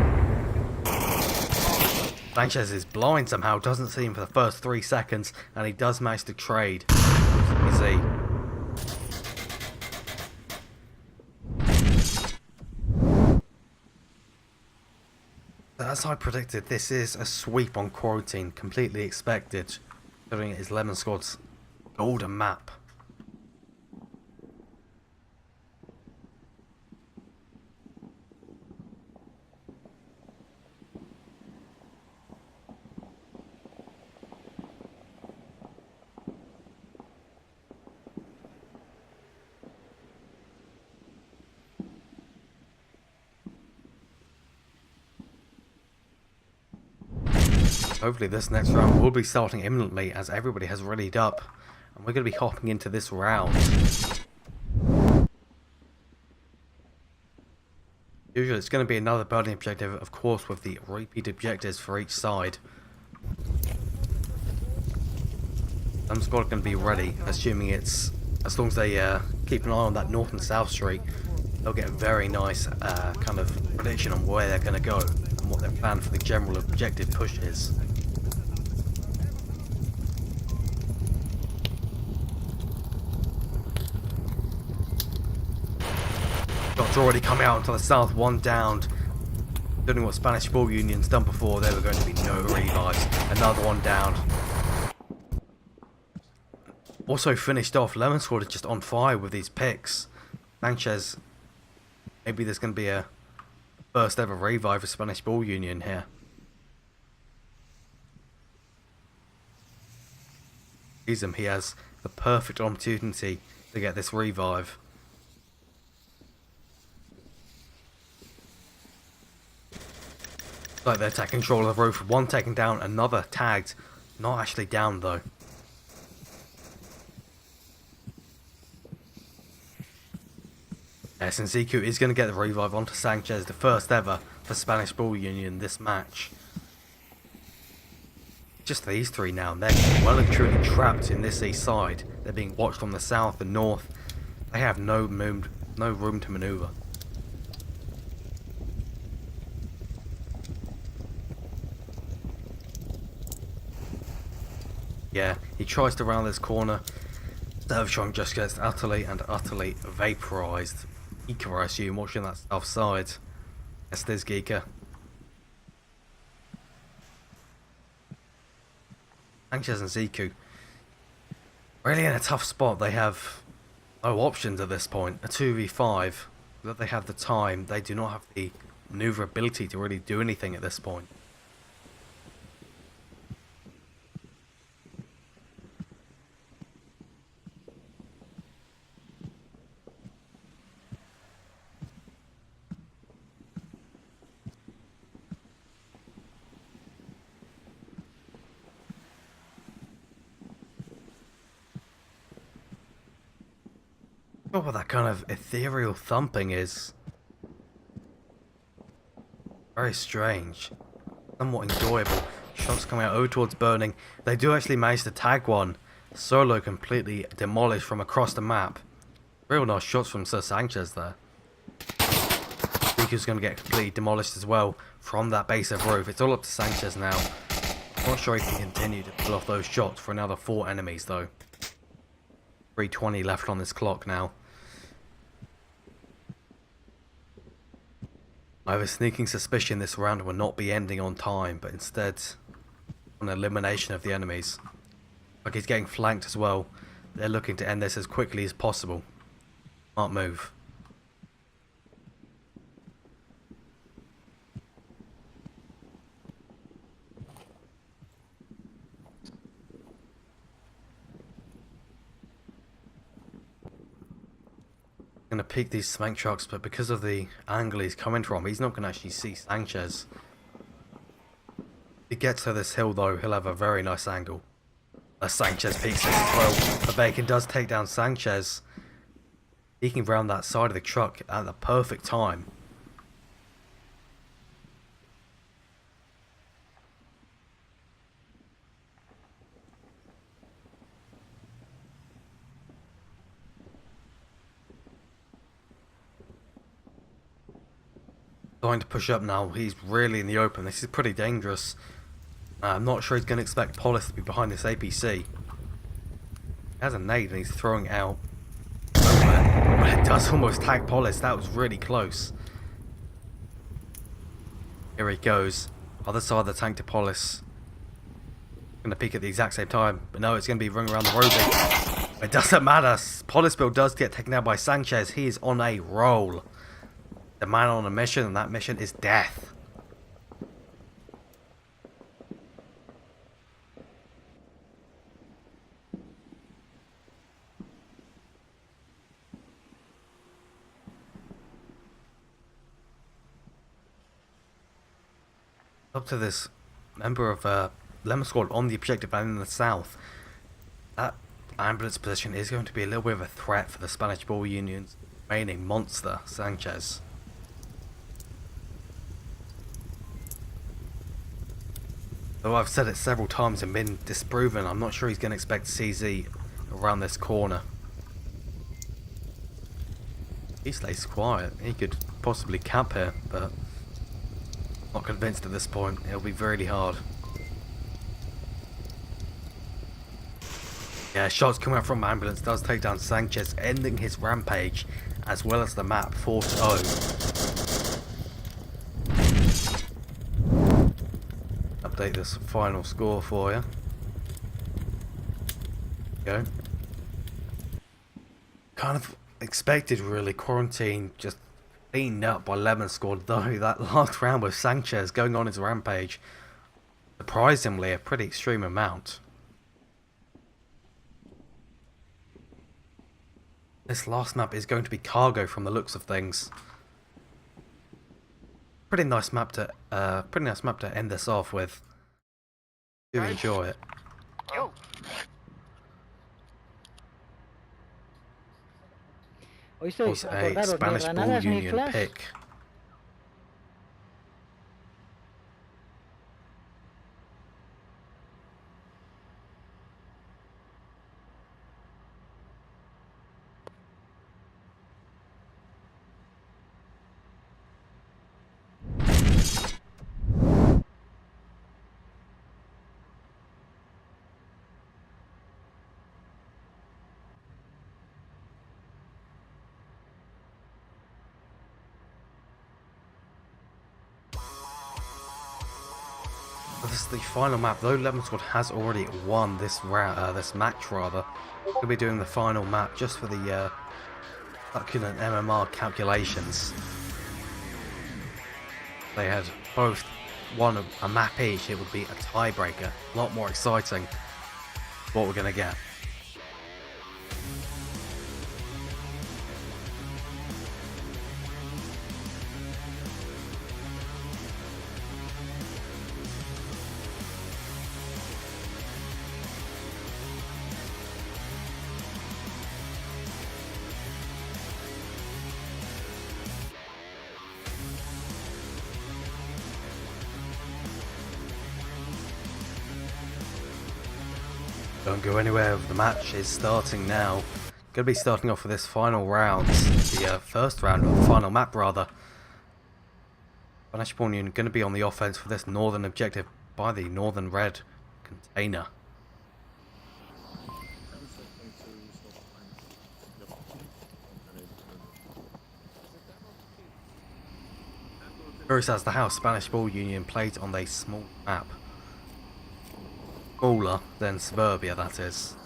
Sanchez is blind somehow, doesn't see him for the first 3 seconds, and he does manage to trade. You see. As I predicted, this is a sweep on Quarantine, completely expected, considering it is Lemon Squad's golden map. Hopefully this next round will be starting imminently as everybody has readied up and we're going to be hopping into this round. Usually it's going to be another burning objective, of course, with the repeat objectives for each side. Some squad are going to be ready, assuming it's, as long as they keep an eye on that north and south street, they'll get a very nice kind of prediction on where they're going to go and what their plan for the general objective push is. Shots already coming out to the south, one downed. Doing what Spanish Ball Union's done before, there were going to be no revives. Another one down. Also finished off, Lemon Squad is just on fire with these picks. Sanchez, maybe there's going to be a first ever revive for Spanish Ball Union here. Sees him, he has the perfect opportunity to get this revive. Like they're taking control of the roof, one taken down, another tagged, not actually down though. Yes, and ZQ is going to get the revive onto Sanchez, the first ever for Spanish Ball Union this match. Just these three now, and they're well and truly trapped in this east side. They're being watched from the south and north. They have no room to maneuver. Yeah, he tries to round this corner. Servitron just gets utterly vaporized. Geeka, I assume, watching that south side. Yes, there's Geeka. Sanchez and Ziku really in a tough spot. They have no options at this point. A 2v5, that they have the time. They do not have the maneuverability to really do anything at this point. What that kind of ethereal thumping is. Very strange. Somewhat enjoyable. Shots coming out over towards burning. They do actually manage to tag one. Solo completely demolished from across the map. Real nice shots from Sir Sanchez there. Riku's going to get completely demolished as well from that base of roof. It's all up to Sanchez now. Not sure he can continue to pull off those shots for another 4 enemies though. 3:20 left on this clock now. I have a sneaking suspicion this round will not be ending on time, but instead on elimination of the enemies. Like he's getting flanked as well. They're looking to end this as quickly as possible. Smart move. going to peek these cement trucks, but because of the angle he's coming from, he's not going to actually see Sanchez. If he gets to this hill though, he'll have a very nice angle. As Sanchez peeks it as well. But Bacon does take down Sanchez. Peeking round that side of the truck at the perfect time. Going to push up now. He's really in the open. This is pretty dangerous. I'm not sure he's going to expect Polis to be behind this APC. He has a nade and he's throwing it out. But it does almost tag Polis. That was really close. Here he goes. Other side of the tank to Polis. Going to peek at the exact same time. But no, it's going to be running around the road. It doesn't matter. Polisville does get taken out by Sanchez. He is on a roll. The man on a mission, and that mission is death. Up to this member of Lemon Squad on the objective and in the south. That ambulance position is going to be a little bit of a threat for the Spanish Ball Union's remaining monster, Sanchez. Though I've said it several times and been disproven, I'm not sure he's going to expect CZ around this corner. He stays quiet. He could possibly camp here, but not convinced at this point. It'll be really hard. Yeah, shots coming out from ambulance does take down Sanchez, ending his rampage as well as the map 4-0. Update this final score for you. Go. Kind of expected really. Quarantine just cleaned up by Lemon Squad, though that last round with Sanchez going on his rampage, surprisingly a pretty extreme amount. This last map is going to be cargo from the looks of things. Pretty nice map to end this off with. Do enjoy it. Oíste, Was a acordaros, ni Spanish Ball granadas ni Union flash. pick. This is the final map, though Lemon Squad has already won this round, this match rather. We'll be doing the final map just for the succulent MMR calculations. They had both won a map each, it would be a tiebreaker. A lot more exciting what we're going to get. Don't go anywhere, the match is starting now. Going to be starting off with this final round, the first round of the final map rather. Spanish Ball Union going to be on the offense for this northern objective by the northern red container. First as the house, Spanish Ball Union played on a small map. Smaller than Suburbia, that is.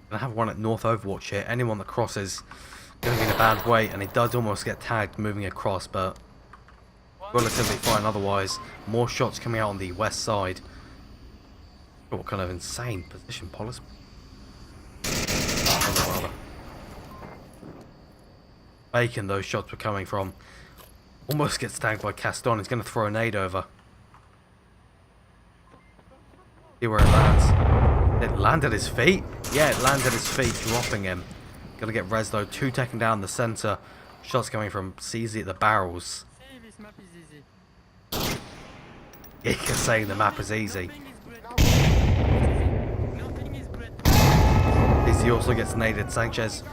Gonna have one at North Overwatch here. Anyone that crosses going in a bad way, and he does almost get tagged moving across, but relatively fine otherwise. More shots coming out on the west side. What kind of insane position, Polis? Bacon those shots were coming from. Almost gets tagged by Caston. He's going to throw a nade over. See where it lands. It landed his feet? Yeah, it landed his feet, dropping him. Gonna get res though. 2 taken down the center. Shots coming from CZ at the barrels. Giga saying the map is easy. CZ also gets naded. Sanchez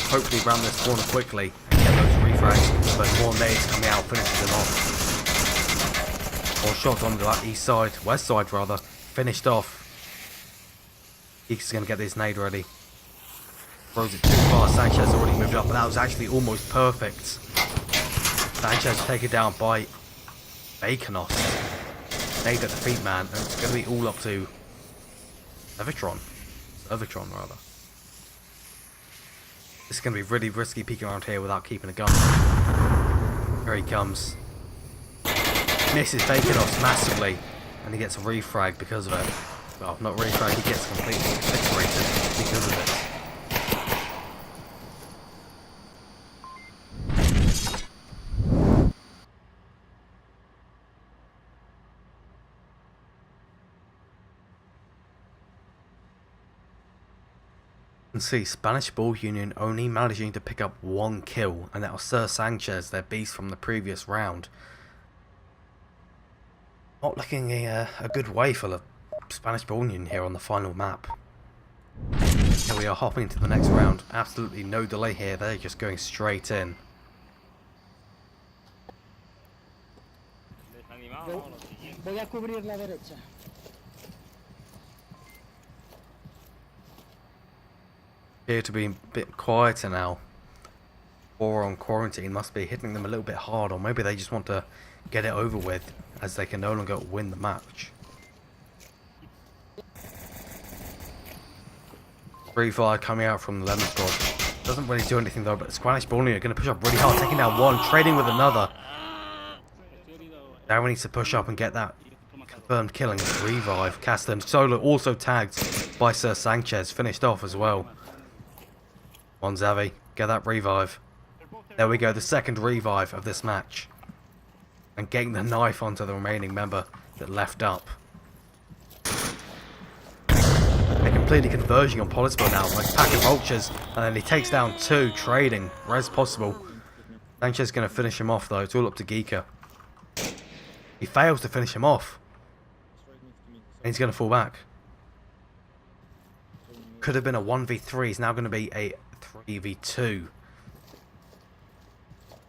hopefully round this corner quickly and get those refrags, but more nades coming out, finishes them off. More shots on the east side, west side rather, finished off. Geeks going to get this nade ready. Throws it too far. Sanchez already moved up, but that was actually almost perfect. Sanchez taken down by Baconos. Nade at the feet, man, and it's going to be all up to Evitron rather. This is going to be really risky peeking around here without keeping a gun. Here he comes. Misses Baconos massively, and he gets a refrag because of it. Well, not refrag, he gets completely obliterated because of it. You can see Spanish Ball Union only managing to pick up 1 kill, and that was Sir Sanchez, their beast from the previous round. Not looking a good way for the Spanish Ball Union here on the final map. Here we are hopping into the next round. Absolutely no delay here, they're just going straight in. Voy a cubrir la derecha. Appear to be a bit quieter now. Or on quarantine must be hitting them a little bit hard, or maybe they just want to get it over with as they can no longer win the match. 3-5 coming out from the Lemon squad. Doesn't really do anything though, but Spanish Ball Union are going to push up really hard, taking down 1, trading with another. Now we need to push up and get that confirmed killing. Revive. Caston solo also tagged by Sir Sanchez, finished off as well. On Xavi, get that revive. There we go, the second revive of this match. And getting the knife onto the remaining member that left up. They're completely converging on Polispo now, like a pack of vultures. And then he takes down 2, trading. Res possible. Sanchez is going to finish him off though, it's all up to Geeka. He fails to finish him off. And he's going to fall back. Could have been a 1v3, he's now going to be a 3v2.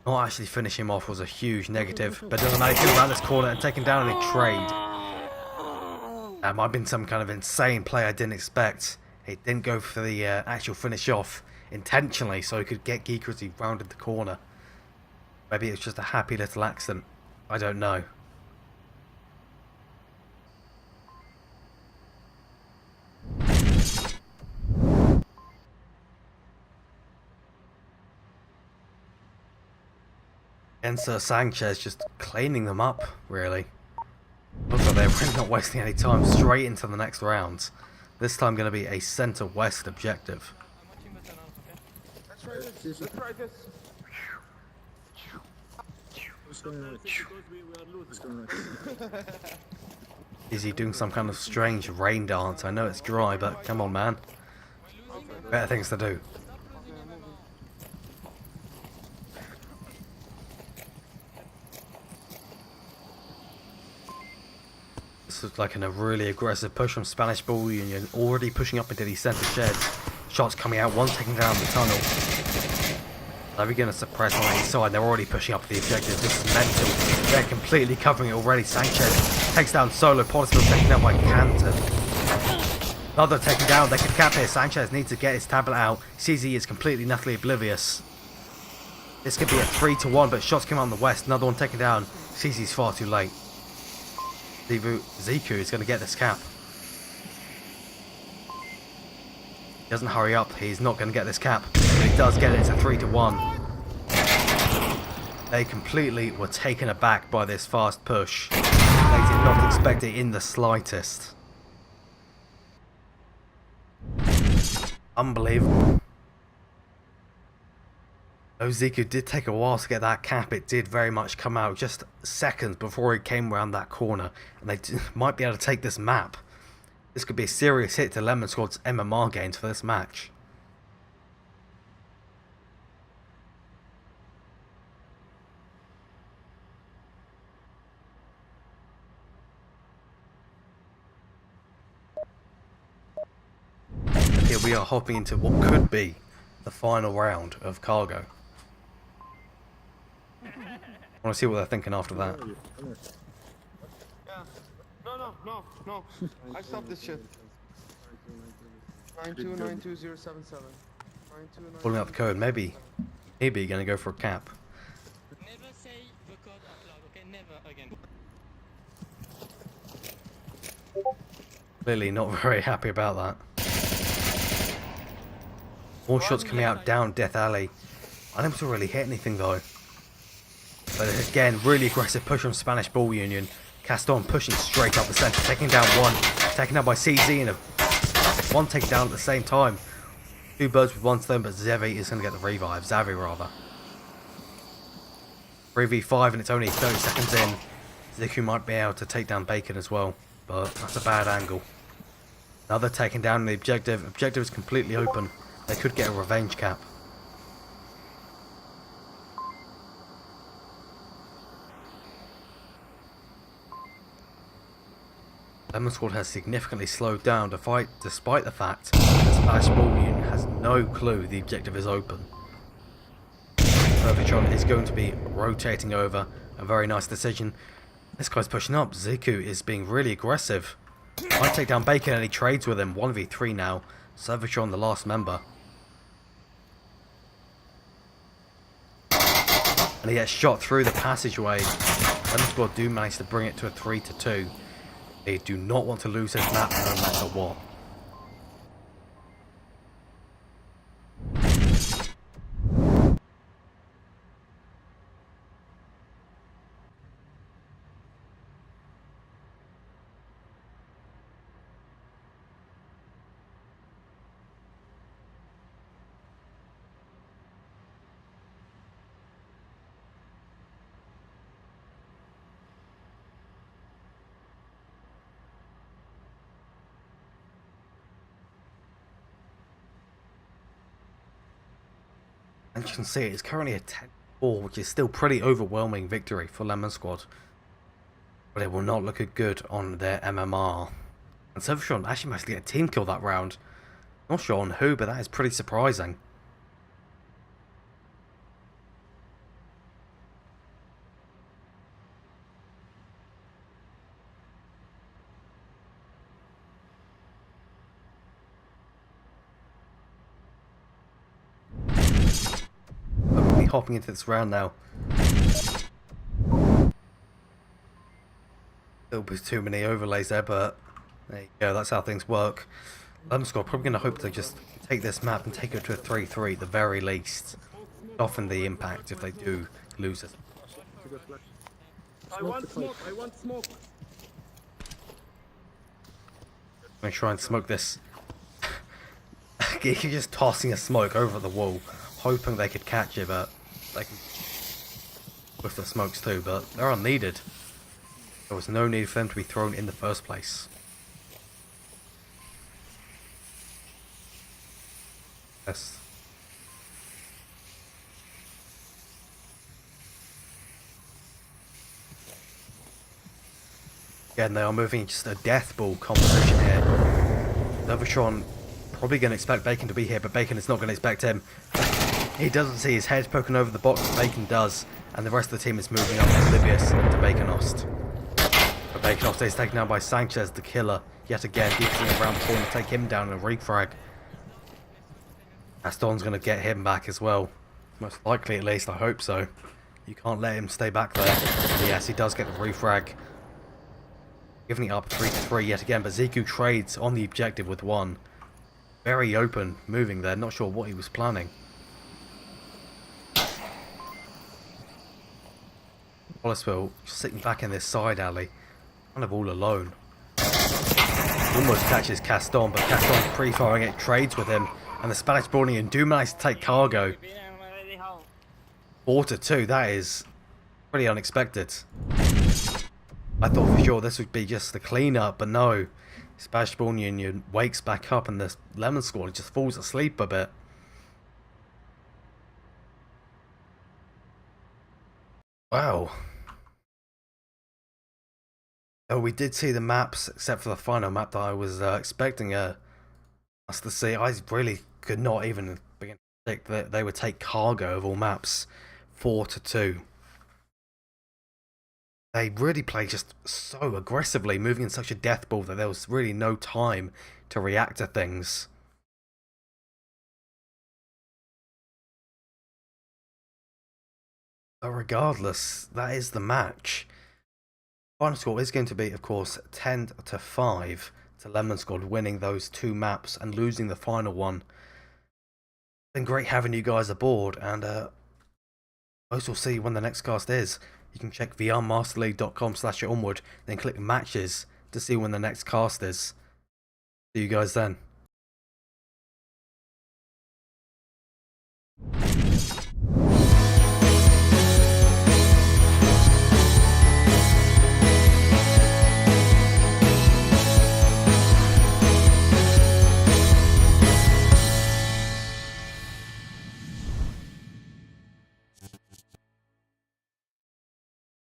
Not actually finishing him off was a huge negative, but it doesn't matter, he's around this corner and taken down in a trade. That might have been some kind of insane play I didn't expect. He didn't go for the actual finish off intentionally so he could get Geeker as he rounded the corner. Maybe it was just a happy little accident. I don't know. And Sir Sanchez just cleaning them up, really. Looks like they're really not wasting any time, straight into the next round. This time going to be a center-west objective. Let's try this. Let's try this. Is he doing some kind of strange rain dance? I know it's dry, but come on, man. Better things to do. This looks like a really aggressive push from Spanish Ball Union, already pushing up into these centre sheds. Shots coming out, one taking down the tunnel. Are we going to suppress on the side? They're already pushing up the objective. This is mental. They're completely covering it already. Sanchez takes down solo. Portisville taken down by Canton. Another taken down. They can cap here. Sanchez needs to get his tablet out. CZ is completely and utterly oblivious. This could be a 3-1, but shots come out on the west. Another one taken down. CZ's far too late. Ziku is going to get this cap. He doesn't hurry up, he's not going to get this cap. But he does get it, it's a 3-1. They completely were taken aback by this fast push. They did not expect it in the slightest. Unbelievable. Though Ziku did take a while to get that cap, it did very much come out just seconds before he came around that corner, and they might be able to take this map. This could be a serious hit to Lemon Squad's MMR gains for this match. And here we are hopping into what could be the final round of Cargo. I want to see what they're thinking after that. Yeah. No. I stopped this shit. 9292077. Pulling up the code, maybe you're gonna go for a cap. Never say the code out loud, okay? Never again. Clearly not very happy about that. More shots coming out down Death Alley. Unable to really hit anything though. But again, really aggressive push from Spanish Ball Union. Caston pushing straight up the centre, taking down one, taken down by CZ, and one taken down at the same time. Two birds with one stone, but Zevi is going to get the revive. Zavi rather. 3v5 and it's only 30 seconds in. Ziku might be able to take down Bacon as well, but that's a bad angle. Another taken down the objective. Objective is completely open. They could get a revenge cap. Lemon Squad has significantly slowed down the fight despite the fact that Splash Ball Union has no clue the objective is open. Perfitron is going to be rotating over. A very nice decision. This guy's pushing up. Ziku is being really aggressive. Might take down Bacon and he trades with him. 1v3 now. Servitron the last member. And he gets shot through the passageway. Lemon Squad do manage to bring it to a 3-2. They do not want to lose this map no matter what. And you can see it's currently a 10-4, which is still pretty overwhelming victory for Lemon Squad. But it will not look good on their MMR. And Servitron actually managed to get a team kill that round. Not sure on who, but that is pretty surprising. Hopping into this round now. Little bit too many overlays there, but there you go, that's how things work. Lemon Squad probably going to hope to just take this map and take it to a 3-3 at the very least. Soften the impact if they do lose it. I want smoke. I'm going to try and smoke this. He's just tossing a smoke over the wall, hoping they could catch it, but they can with the smokes too, but they're unneeded. There was no need for them to be thrown in the first place. Yes. Again, they are moving just a death ball composition here. Servitron probably going to expect Bacon to be here, but Bacon is not going to expect him. He doesn't see his head poking over the box, Bacon does, and the rest of the team is moving up oblivious to Baconost. But Baconost is taken down by Sanchez, the killer, yet again, deeping around the corner to take him down in a refrag. Aston's going to get him back as well. Most likely, at least, I hope so. You can't let him stay back there. And yes, he does get the refrag. Giving it up 3-3 yet again, but Ziku trades on the objective with one. Very open, moving there, not sure what he was planning. Hollisville sitting back in this side alley, kind of all alone. Almost catches Caston, but Caston's pre-firing it, trades with him, and the Spanish Bornean do manage to take cargo. 4-2, that is pretty unexpected. I thought for sure this would be just the cleanup, but no. Spashball Union wakes back up and the Lemon Squad just falls asleep a bit. Wow. Oh, we did see the maps, except for the final map that I was expecting us to see. I really could not even begin to think that they would take cargo of all maps. 4-2. They really played just so aggressively, moving in such a death ball that there was really no time to react to things. But regardless, that is the match. Final score is going to be, of course, 10-5 to Lemon Squad, winning those 2 maps and losing the final one. It's been great having you guys aboard, and most will see when the next cast is. You can check vrmasterleague.com/onward, then click matches to see when the next cast is. See you guys then.